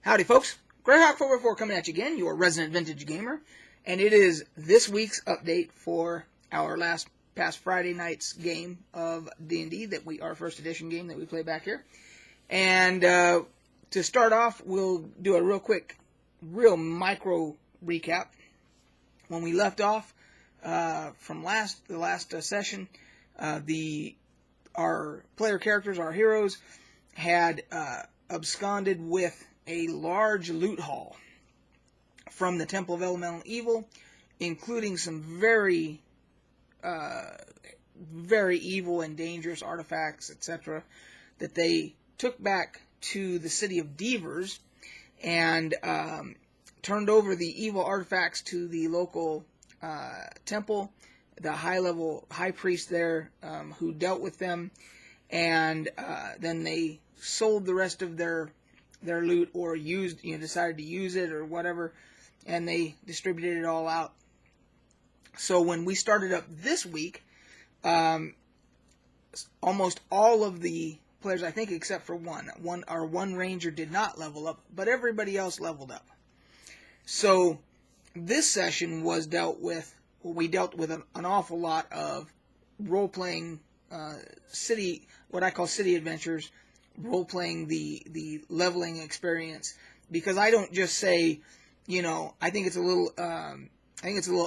Howdy, folks. Greyhawk4x4 coming at you again, your resident vintage gamer. And it is this week's update for our past Friday night's game of D&D, our first edition game that we play back here. And to start off, we'll do a real micro recap. When we left off from the last session, our player characters, our heroes, had absconded with a large loot haul from the Temple of Elemental Evil, including some very evil and dangerous artifacts, etc., that they took back to the city of Devers and turned over the evil artifacts to the local temple, the high priest there who dealt with them, and then they sold the rest of their loot, or decided to use it or whatever, and they distributed it all out. So when we started up this week, almost all of the players, I think except for one ranger did not level up, but everybody else leveled up. So this session we dealt with an awful lot of role-playing what I call city adventures, role-playing the leveling experience, because I don't just say, I think it's a little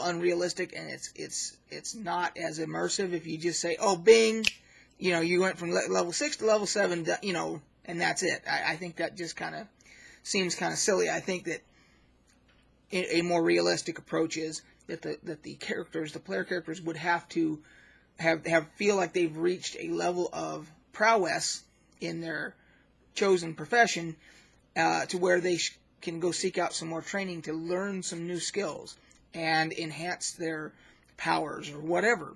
unrealistic, and it's not as immersive if you just say, oh, bing, you went from level 6 to level 7, and that's it. I think that just kind of seems kind of silly. I think that a more realistic approach is that the player characters would have to feel like they've reached a level of prowess in their chosen profession to where they can go seek out some more training to learn some new skills and enhance their powers or whatever.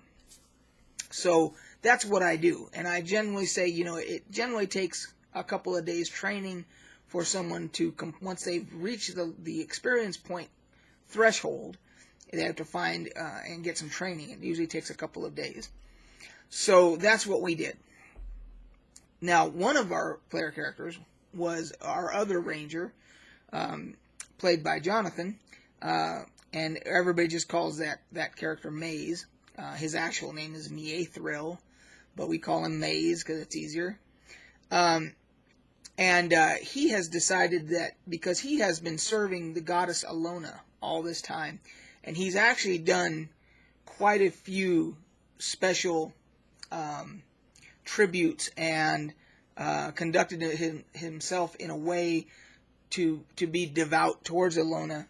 So that's what I do. And I generally say, it generally takes a couple of days training for someone to, once they've reached the experience point threshold, they have to find and get some training. It usually takes a couple of days. So that's what we did. Now, one of our player characters was our other ranger, played by Jonathan, and everybody just calls that character Maze. His actual name is Niethril, but we call him Maze because it's easier. And he has decided that because he has been serving the goddess Alona all this time, and he's actually done quite a few special tributes and conducted himself in a way to be devout towards Alona,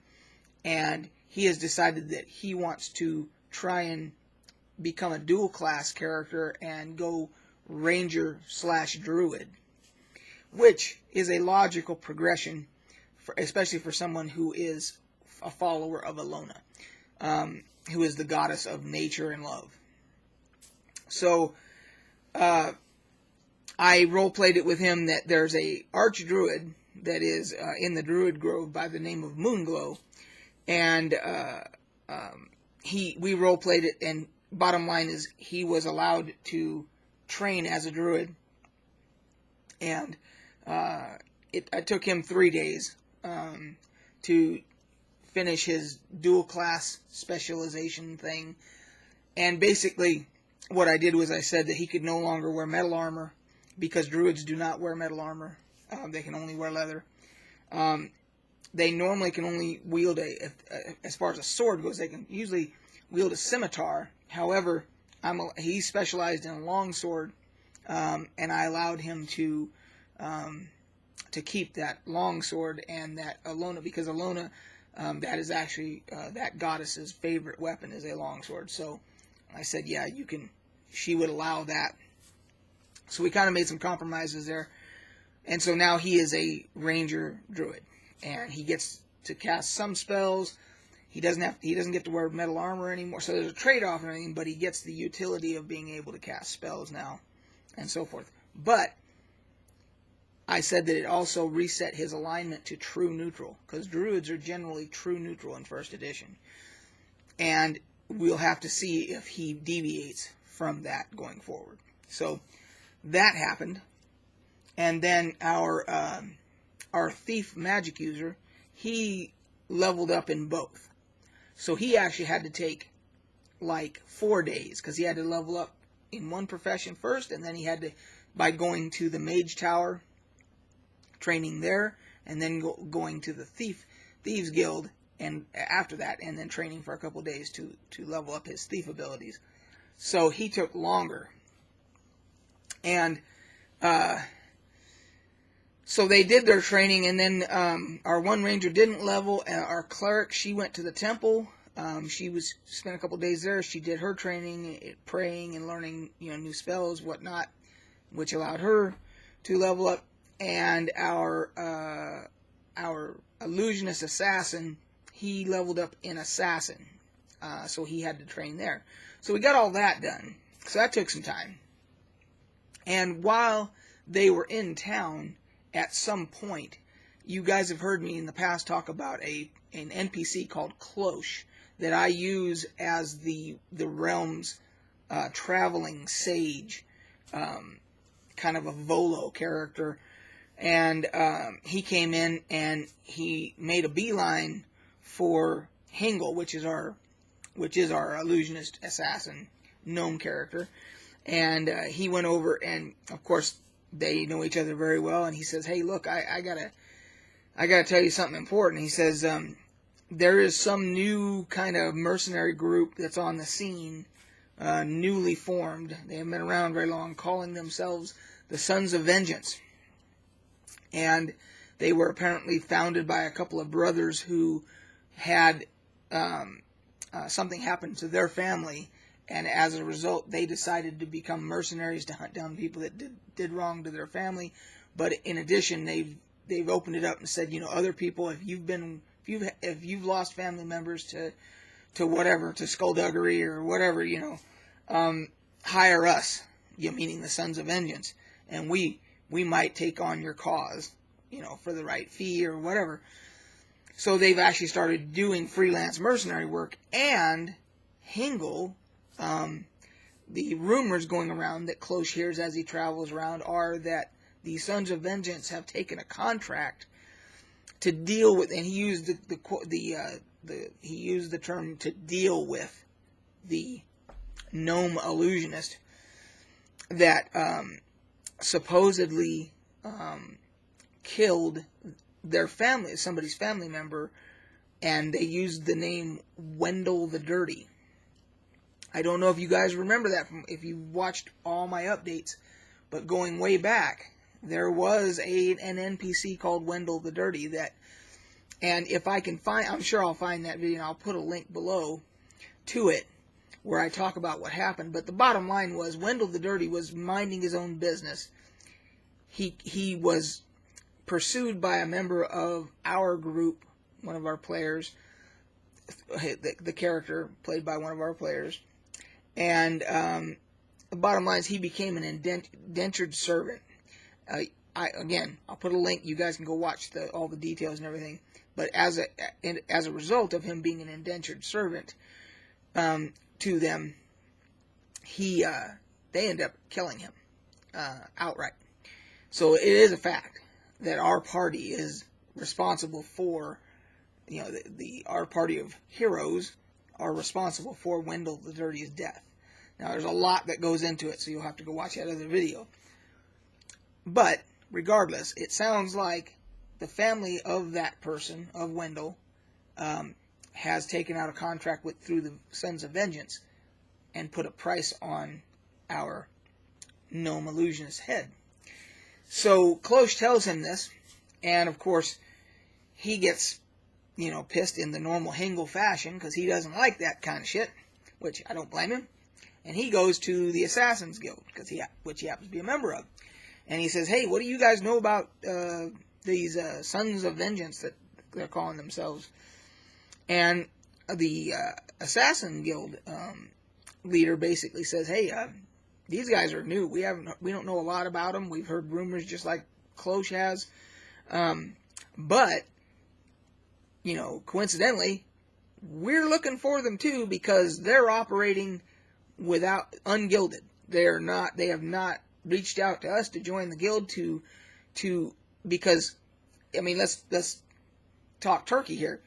and he has decided that he wants to try and become a dual class character and go ranger/druid, which is a logical progression, especially for someone who is a follower of Alona, who is the goddess of nature and love. So I role-played it with him that there's a archdruid that is in the Druid Grove by the name of Moonglow, and we role-played it, and bottom line is he was allowed to train as a druid, and it took him 3 days to finish his dual class specialization thing. And basically what I did was I said that he could no longer wear metal armor, because druids do not wear metal armor. They can only wear leather. They normally can only wield as far as a sword goes, they can usually wield a scimitar. However, he specialized in a long sword, and I allowed him to keep that long sword and that Alona, because Alona, that is actually that goddess's favorite weapon is a long sword. So I said, yeah, she would allow that. So we kind of made some compromises there. And so now he is a ranger druid, and he gets to cast some spells. He doesn't get to wear metal armor anymore. So there's a trade-off and everything, but he gets the utility of being able to cast spells now and so forth. But I said that it also reset his alignment to true neutral, because druids are generally true neutral in first edition. And we'll have to see if he deviates from that going forward. So that happened. And then our our thief magic user, he leveled up in both. So he actually had to take like 4 days, because he had to level up in one profession first, and then he had to, by going to the mage tower, training there, and then going to the thieves guild, and after that, and then training for a couple days to level up his thief abilities. So he took longer. And so they did their training, and then our one ranger didn't level. Our cleric, she went to the temple. She spent a couple days there. She did her training, praying and learning, new spells, whatnot, which allowed her to level up. And our illusionist assassin, he leveled up in assassin, so he had to train there. So we got all that done. So that took some time. And while they were in town, at some point, you guys have heard me in the past talk about an NPC called Cloche that I use as the realm's traveling sage, kind of a Volo character. And he came in and he made a beeline for Hingle, which is our illusionist assassin gnome character. And he went over, and of course they know each other very well. And he says, "Hey, look, I gotta tell you something important." He says, "There is some new kind of mercenary group that's on the scene, newly formed. They haven't been around very long, calling themselves the Sons of Vengeance. And they were apparently founded by a couple of brothers who had something happen to their family, and as a result, they decided to become mercenaries to hunt down people that did wrong to their family. But in addition, they've opened it up and said, other people, if you've lost family members to whatever, to skullduggery or whatever, hire us, meaning the Sons of Vengeance, and we might take on your cause, for the right fee or whatever." So they've actually started doing freelance mercenary work. And Hingle, the rumors going around that Cloche hears as he travels around are that the Sons of Vengeance have taken a contract to deal with, and he used he used the term to deal with the gnome illusionist that supposedly killed their family, somebody's family member, and they used the name Wendel the Dirty. I don't know if you guys remember that if you watched all my updates, but going way back, there was an NPC called Wendel the Dirty and if I can find, I'm sure I'll find that video, and I'll put a link below to it where I talk about what happened. But the bottom line was, Wendel the Dirty was minding his own business. He was pursued by a member of our group, one of our players, the character played by one of our players, and the bottom line is he became an indentured servant. I'll put a link. You guys can go watch all the details and everything. But as a result of him being an indentured servant to them, they end up killing him outright. So it is a fact that our party is responsible for, our party of heroes are responsible for Wendel the Dirty's death. Now, there's a lot that goes into it, so you'll have to go watch that other video. But regardless, it sounds like the family of that person, of Wendel, has taken out a contract through the Sons of Vengeance and put a price on our gnome illusionist's head. So Cloche tells him this, and of course he gets, pissed in the normal Hingle fashion, because he doesn't like that kind of shit, which I don't blame him. And he goes to the Assassin's Guild, which he happens to be a member of. And he says, "Hey, what do you guys know about these Sons of Vengeance that they're calling themselves?" And the Assassin Guild leader basically says, "Hey, these guys are new. We don't know a lot about them. We've heard rumors just like Cloche has. But, coincidentally, we're looking for them too, because they're operating ungilded. They have not reached out to us to join the guild because I mean, let's talk turkey here.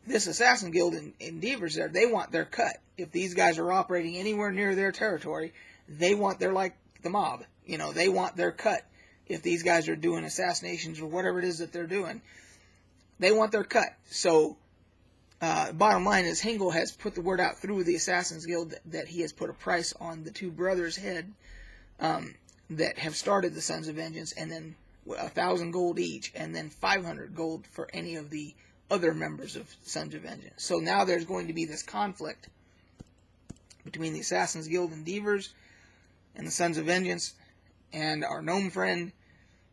This Assassin Guild in Devers there, they want their cut. If these guys are operating anywhere near their territory, they're like the mob. You know, they want their cut. If these guys are doing assassinations or whatever it is that they're doing, they want their cut. So, bottom line is Hengel has put the word out through the Assassin's Guild that he has put a price on the two brothers' head that have started the Sons of Vengeance, and then 1,000 gold each, and then 500 gold for any of the other members of Sons of Vengeance. So now there's going to be this conflict between the Assassin's Guild and Devers and the Sons of Vengeance and our gnome friend,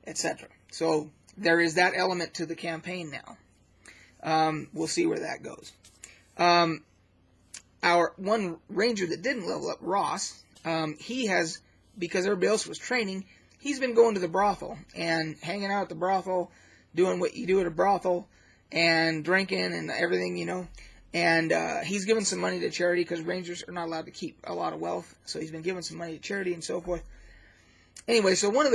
etc. So there is that element to the campaign now. We'll see where that goes. Our one ranger that didn't level up, Ross, he has, because everybody else was training, he's been going to the brothel and hanging out at the brothel, doing what you do at a brothel, and drinking and everything, you know. And he's given some money to charity because rangers are not allowed to keep a lot of wealth. So he's been giving some money to charity and so forth. Anyway, so one of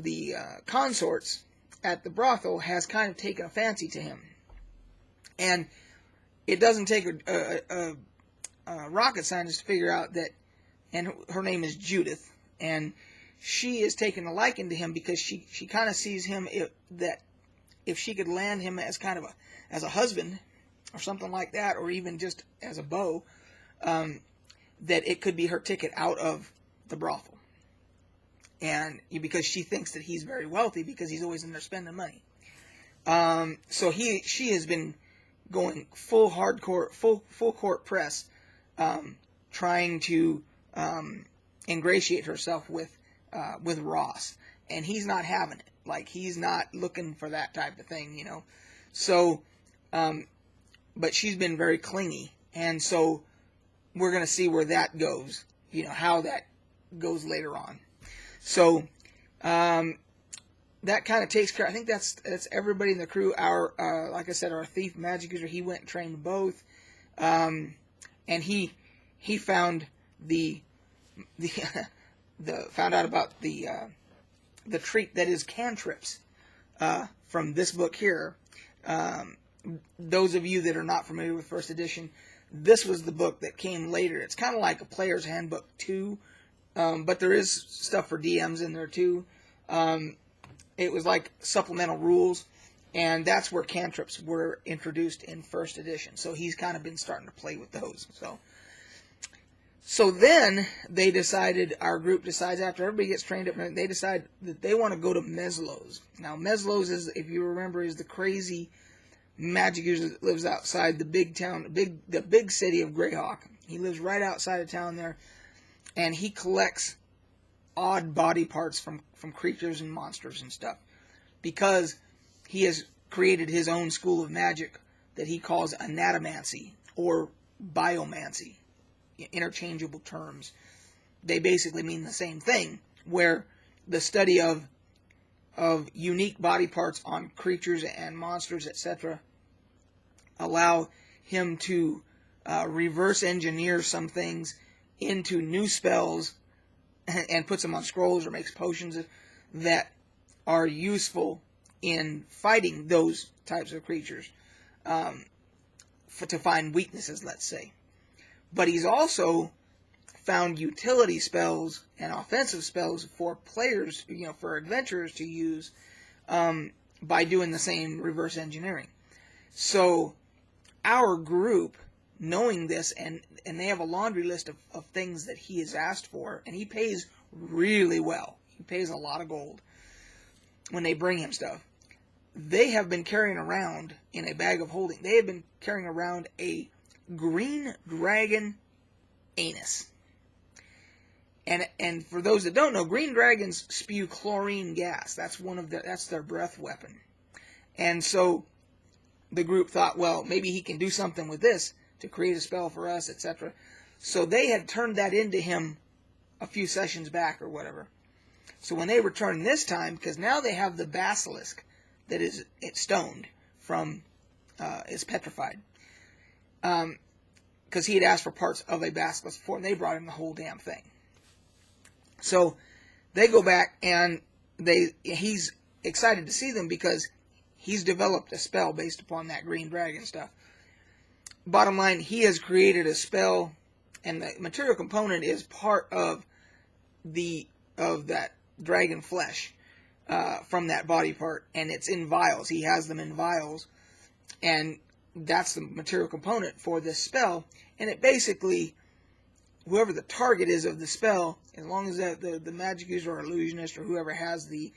the consorts at the brothel has kind of taken a fancy to him, and it doesn't take a rocket scientist to figure out that. And her name is Judith, and she is taking a liking to him because she kind of sees him that if she could land him as kind of as a husband or something like that, or even just as a beau, that it could be her ticket out of the brothel. And because she thinks that he's very wealthy because he's always in there spending money. So she has been going full court press, trying to ingratiate herself with Ross, and he's not having it. Like, he's not looking for that type of thing, you know. So, but she's been very clingy, and so we're going to see where that goes, you know, how that goes later on. So, that kind of takes care. I think that's everybody in the crew. Our, like I said, our thief magic user, he went and trained both, and he found found out about the treat that is cantrips from this book here. Those of you that are not familiar with first edition, this was the book that came later. It's kind of like a player's handbook too, but there is stuff for DMs in there too. It was like supplemental rules, and that's where cantrips were introduced in first edition. So he's kind of been starting to play with those. So then they decided, our group decides, after everybody gets trained up, they decide that they want to go to Meslos. Now, Meslos is, if you remember, is the crazy magic user that lives outside the big town, the big city of Greyhawk. He lives right outside of town there, and he collects odd body parts from creatures and monsters and stuff, because he has created his own school of magic that he calls anatomancy or biomancy. Interchangeable terms. They basically mean the same thing, where the study of unique body parts on creatures and monsters, etc., allow him to reverse engineer some things into new spells and puts them on scrolls or makes potions that are useful in fighting those types of creatures, to find weaknesses, let's say. But he's also found utility spells and offensive spells for players, you know, for adventurers to use by doing the same reverse engineering. So our group, knowing this, and they have a laundry list of things that he has asked for, and he pays really well. He pays a lot of gold when they bring him stuff. They have been carrying around in a bag of holding. They have been carrying around a green dragon anus. And for those that don't know, green dragons spew chlorine gas. That's their breath weapon. And so the group thought, well, maybe he can do something with this to create a spell for us, etc. So they had turned that into him a few sessions back or whatever. So when they returned this time, because now they have the basilisk that is stoned from, is petrified. Because he had asked for parts of a basilisk before, and they brought him the whole damn thing. So they go back, and he's excited to see them because he's developed a spell based upon that green dragon stuff. Bottom line, he has created a spell, and the material component is part of that dragon flesh from that body part, and it's in vials. He has them in vials, and that's the material component for this spell. And it basically, whoever the target is of the spell, as long as the magic user or illusionist or whoever has the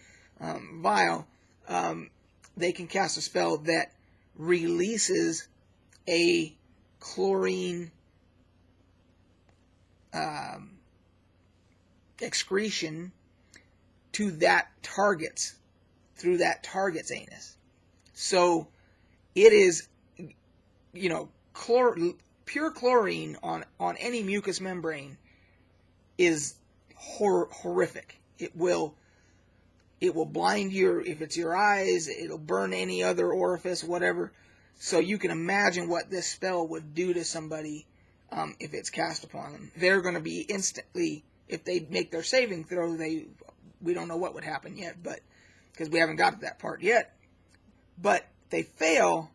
vial, they can cast a spell that releases a chlorine excretion to that target's, through that target's anus. So it is, pure chlorine on any mucous membrane is horrific. It will blind if it's your eyes, it'll burn any other orifice, whatever. So you can imagine what this spell would do to somebody if it's cast upon them. They're going to be instantly, if they make their saving throw, we don't know what would happen yet, but because we haven't got to that part yet. But if they fail,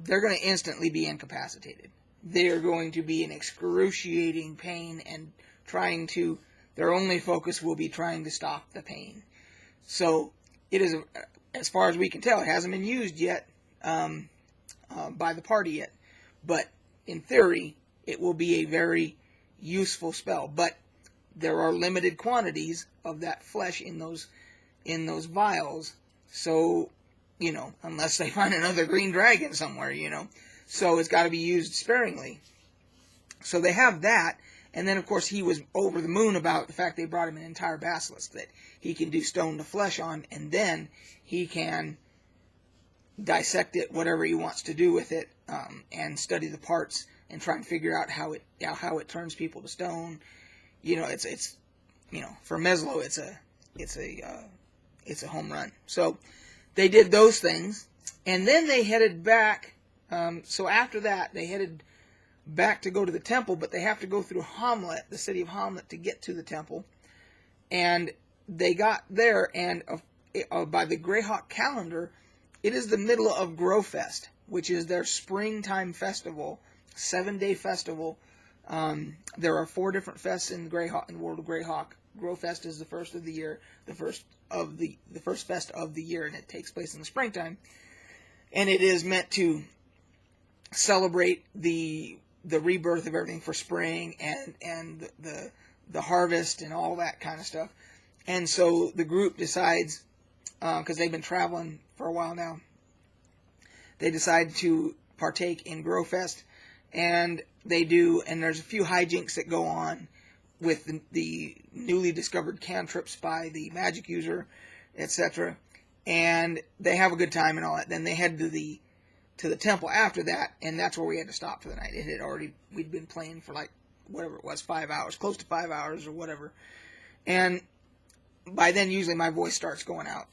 they're going to instantly be incapacitated. They're going to be in excruciating pain and their only focus will be trying to stop the pain. So it is, as far as we can tell, it hasn't been used yet by the party yet. But in theory, it will be a very useful spell. But there are limited quantities of that flesh in those vials. So, unless they find another green dragon somewhere, So it's got to be used sparingly. So they have that. And then, of course, he was over the moon about the fact they brought him an entire basilisk that he can do stone to flesh on. And then he can dissect it, whatever he wants to do with it, and study the parts and try and figure out how it turns people to stone. It's for Meslo, it's a home run. So they did those things, and then they headed back. So after that, they headed back to go to the temple, but they have to go through Hamlet, the city of Hamlet, to get to the temple. And they got there, and by the Greyhawk calendar, it is the middle of Growfest, which is their springtime festival, 7-day festival. There are 4 different fests in the World of Greyhawk. Growfest is the first of the year, the first fest of the year, and it takes place in the springtime. And it is meant to celebrate the rebirth of everything for spring and the harvest and all that kind of stuff. And so the group decides, because they've been traveling for a while now, they decide to partake in Growfest, and they do, and there's a few hijinks that go on with the newly discovered cantrips by the magic user, etc. And they have a good time and all that. Then they head to the temple after that, and that's where we had to stop for the night. We'd been playing for like whatever it was, 5 hours, close to 5 hours or whatever. And by then, usually my voice starts going out.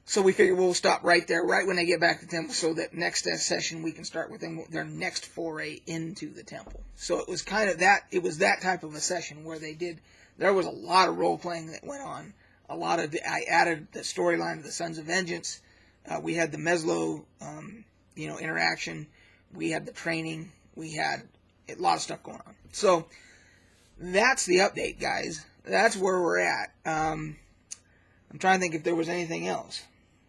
So we figured we'll stop right there, right when they get back to the temple, so that next session we can start with their next foray into the temple. So it was kind of that. It was that type of a session where there was a lot of role playing that went on. I added the storyline of the Sons of Vengeance. We had the Meslo, interaction. We had the training. We had a lot of stuff going on. So that's the update, guys. That's where we're at. I'm trying to think if there was anything else.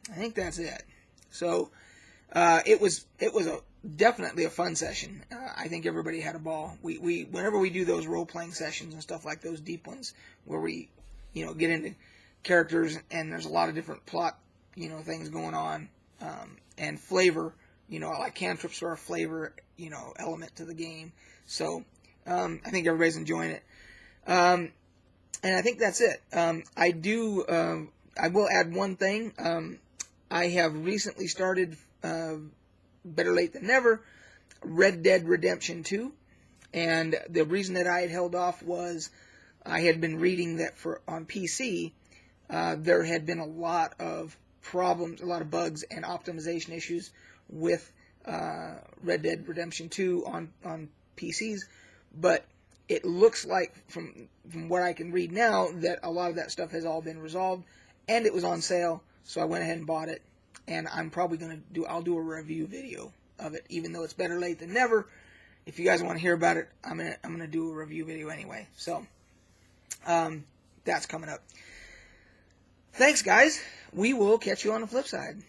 I think that's it. So it was definitely a fun session. I think everybody had a ball. We whenever we do those role playing sessions and stuff like those deep ones where we get into characters and there's a lot of different plot things going on and flavor. Like cantrips are a flavor element to the game. So I think everybody's enjoying it. And I think that's it. I will add one thing. I have recently started, better late than never, Red Dead Redemption 2. And the reason that I had held off was I had been reading that on PC, there had been a lot of problems, a lot of bugs and optimization issues with Red Dead Redemption 2 on PCs. But it looks like from what I can read now that a lot of that stuff has all been resolved, and it was on sale, so I went ahead and bought it. And I'm probably I'll do a review video of it, even though it's better late than never. If you guys want to hear about it, I'm gonna do a review video anyway. So that's coming up. Thanks, guys. We will catch you on the flip side.